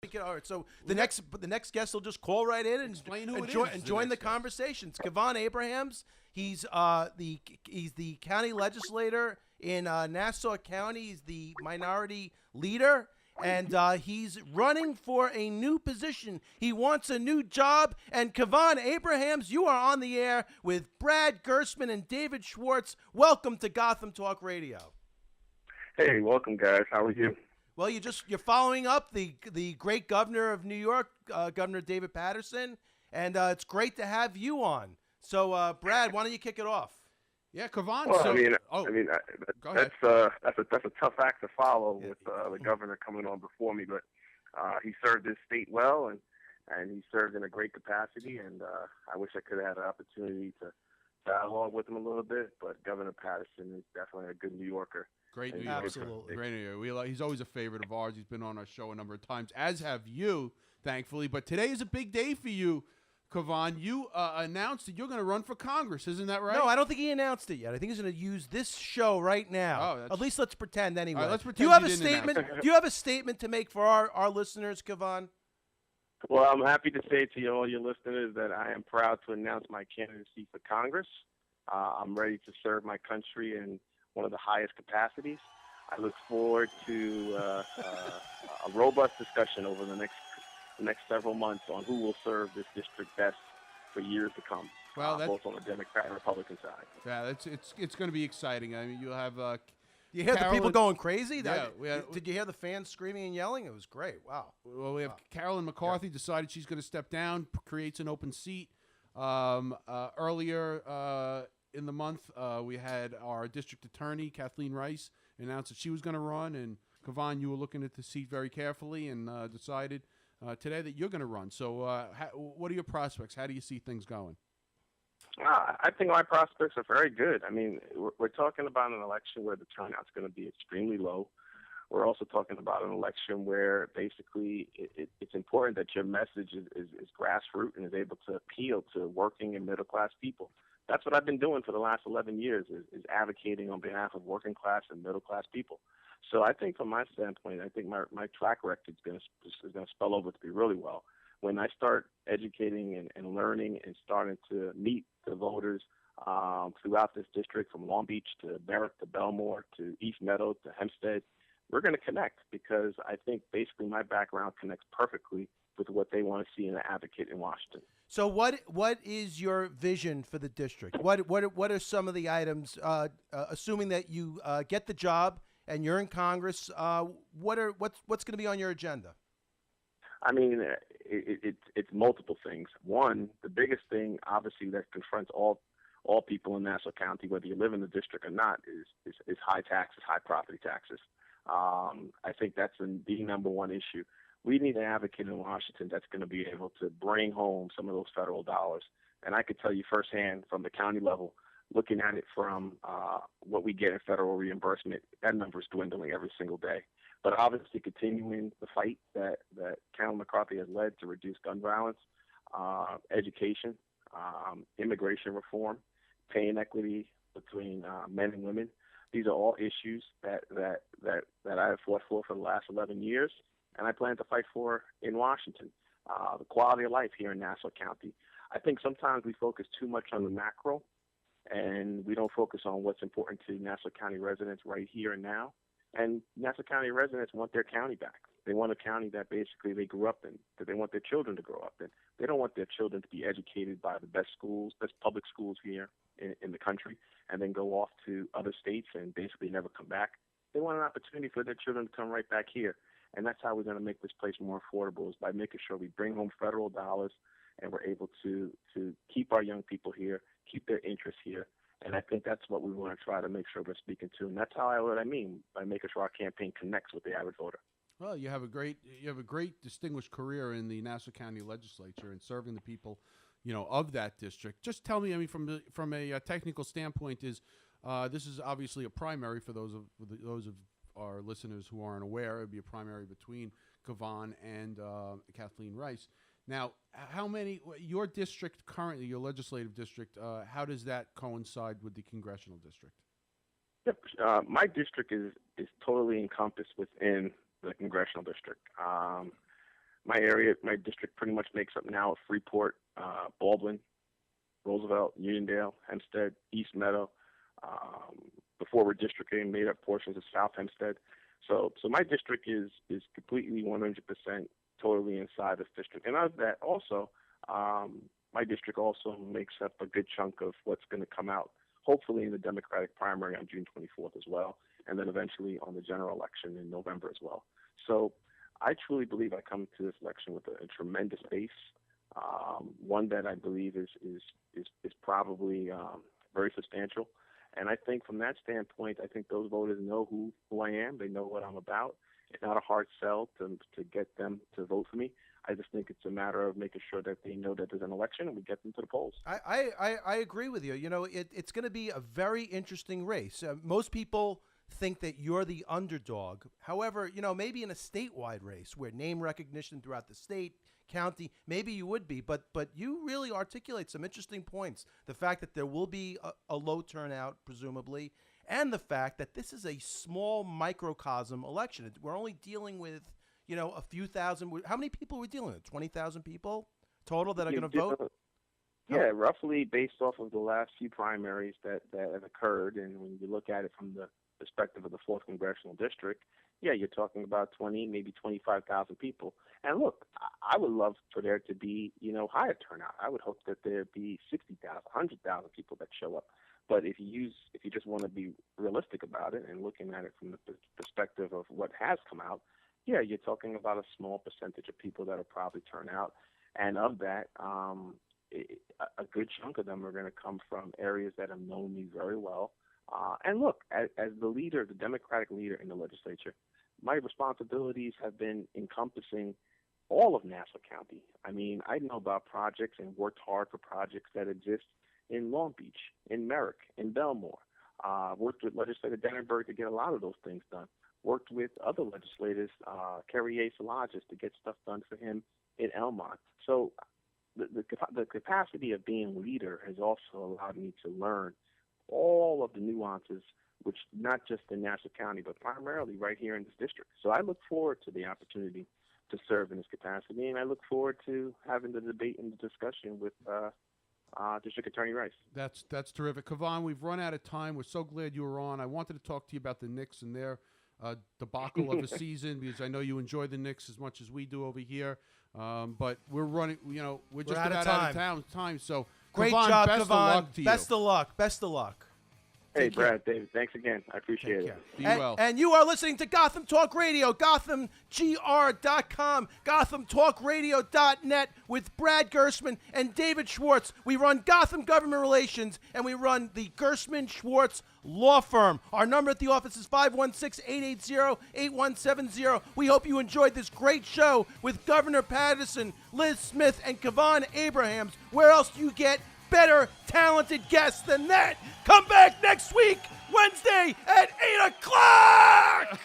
All right, so the next guest will just call right in and Explain who it join, is, and the join the next guest. conversation. It's Kevan Abrahams. He's the county legislator in Nassau County. He's the minority leader, and he's running for a new position. He wants a new job. And Kevan Abrahams, you are on the air with Brad Gersman and David Schwartz. Welcome to Gotham Talk Radio. Hey, welcome, guys. How are you? Well, you're following up the great governor of New York, Governor David Patterson, and it's great to have you on. So, Brad, why don't you kick it off? Yeah, Kevan. Well, so, go ahead. that's a tough act to follow with the governor coming on before me, but he served his state well, and he served in a great capacity, and I wish I could have had an opportunity to dialogue with him a little bit, but Governor Patterson is definitely a good New Yorker. Great New Yorker. Absolutely. Great New Yorker. He's always a favorite of ours. He's been on our show a number of times, as have you, thankfully. But today is a big day for you, Kevan. You announced that you're going to run for Congress. Isn't that right? No, I don't think he announced it yet. I think he's going to use this show right now. Oh, At least let's pretend anyway. All right, let's Do pretend you have you a didn't statement? announce it. Do you have a statement to make for our listeners, Kevan? Well, I'm happy to say to all your listeners that I am proud to announce my candidacy for Congress. I'm ready to serve my country in one of the highest capacities. I look forward to a robust discussion over the next several months on who will serve this district best for years to come, Well, both on the Democrat and Republican side. Yeah, it's going to be exciting. I mean, you'll have You hear the people Carolyn- going crazy? Yeah, we had- Did you hear the fans screaming and yelling? It was great. Wow. Well, we have Carolyn McCarthy decided she's going to step down, creates an open seat. Earlier in the month, we had our district attorney, Kathleen Rice, announce that she was going to run. And, Kevan, you were looking at the seat very carefully and decided today that you're going to run. So what are your prospects? How do you see things going? I think my prospects are very good. I mean, we're talking about an election where the turnout's going to be extremely low. We're also talking about an election where basically it's important that your message is grassroots and is able to appeal to working and middle-class people. That's what I've been doing for the last 11 years is advocating on behalf of working class and middle-class people. So I think from my standpoint, I think my track record is going to spell over to be really well. When I start educating and learning and starting to meet the voters throughout this district, from Long Beach to Barrett to Belmore to East Meadow to Hempstead, we're going to connect because I think basically my background connects perfectly with what they want to see in an advocate in Washington. So what is your vision for the district? What are some of the items? Assuming that you get the job and you're in Congress, what's going to be on your agenda? I mean, it's multiple things. One, the biggest thing, obviously, that confronts all people in Nassau County, whether you live in the district or not, is high taxes, high property taxes. I think that's the number one issue. We need an advocate in Washington that's going to be able to bring home some of those federal dollars. And I could tell you firsthand from the county level, looking at it from what we get in federal reimbursement, that number is dwindling every single day. But obviously continuing the fight that Carolyn McCarthy has led to reduce gun violence, education, immigration reform, pay inequity between men and women. These are all issues that I have fought for the last 11 years, and I plan to fight for in Washington. The quality of life here in Nassau County. I think sometimes we focus too much on the macro, and we don't focus on what's important to Nassau County residents right here and now. And Nassau County residents want their county back. They want a county that basically they grew up in, that they want their children to grow up in. They don't want their children to be educated by the best schools, best public schools here in the country, and then go off to other states and basically never come back. They want an opportunity for their children to come right back here. And that's how we're going to make this place more affordable, is by making sure we bring home federal dollars and we're able to keep our young people here, keep their interests here. And I think that's what we want to try to make sure we're speaking to. And that's what I mean by making sure our campaign connects with the average voter. Well, you have a great distinguished career in the Nassau County Legislature and serving the people, of that district. Just tell me, I mean, from a technical standpoint, this is obviously a primary for those of our listeners who aren't aware. It would be a primary between Kevan and Kathleen Rice. Now, your district currently, your legislative district, how does that coincide with the congressional district? Yep. My district is totally encompassed within the congressional district. my area, my district pretty much makes up now of Freeport, Baldwin, Roosevelt, Uniondale, Hempstead, East Meadow. Before redistricting, made up portions of South Hempstead. So my district is completely 100% totally inside this district. And of that also, my district also makes up a good chunk of what's going to come out, hopefully in the Democratic primary on June 24th as well, and then eventually on the general election in November as well. So I truly believe I come to this election with a tremendous base, one that I believe is probably very substantial. And I think from that standpoint, I think those voters know who I am. They know what I'm about. It's not a hard sell to get them to vote for me. I just think it's a matter of making sure that they know that there's an election and we get them to the polls. I agree with you. You know, it's going to be a very interesting race. Most people think that you're the underdog. However, you know, maybe in a statewide race where name recognition throughout the state, county, maybe you would be, but you really articulate some interesting points. The fact that there will be a low turnout, presumably, and the fact that this is a small microcosm election. We're only dealing with, you know, a few thousand. How many people are we dealing with? 20,000 people total that are going to vote? Yeah, roughly based off of the last few primaries that have occurred, and when you look at it from the perspective of the 4th Congressional District, yeah, you're talking about 20, maybe 25,000 people. And look, I would love for there to be, you know, higher turnout. I would hope that there be 60,000, 100,000 people that show up. But if you just want to be realistic about it and looking at it from the perspective of what has come out, yeah, you're talking about a small percentage of people that will probably turn out. And of that, a good chunk of them are going to come from areas that have known me very well. And look, as the leader, the Democratic leader in the legislature, my responsibilities have been encompassing all of Nassau County. I mean, I know about projects and worked hard for projects that exist in Long Beach, in Merrick, in Belmore. Worked with Legislator Denenberg to get a lot of those things done. Worked with other legislators, Kerry A. Salages, to get stuff done for him in Elmont. So the capacity of being leader has also allowed me to learn all of the nuances, which not just in Nassau County, but primarily right here in this district. So I look forward to the opportunity to serve in this capacity, and I look forward to having the debate and the discussion with District Attorney Rice. That's terrific. Kevan, we've run out of time. We're so glad you were on. I wanted to talk to you about the Knicks and their debacle of a season, because I know you enjoy the Knicks as much as we do over here. But we're running, you know, we're just about out of time. So great Kevan, job, best Kevan. of luck to you. Best of luck. Best of luck. Hey, Brad, David, thanks again. I appreciate it. Be well. And you are listening to Gotham Talk Radio, GothamGR.com, GothamTalkRadio.net with Brad Gersman and David Schwartz. We run Gotham Government Relations, and we run the Gersman Schwartz Law Firm. Our number at the office is 516-880-8170. We hope you enjoyed this great show with Governor Patterson, Liz Smith, and Kevan Abrahams. Where else do you get better talented guests than that? Come back next week, Wednesday at 8 o'clock!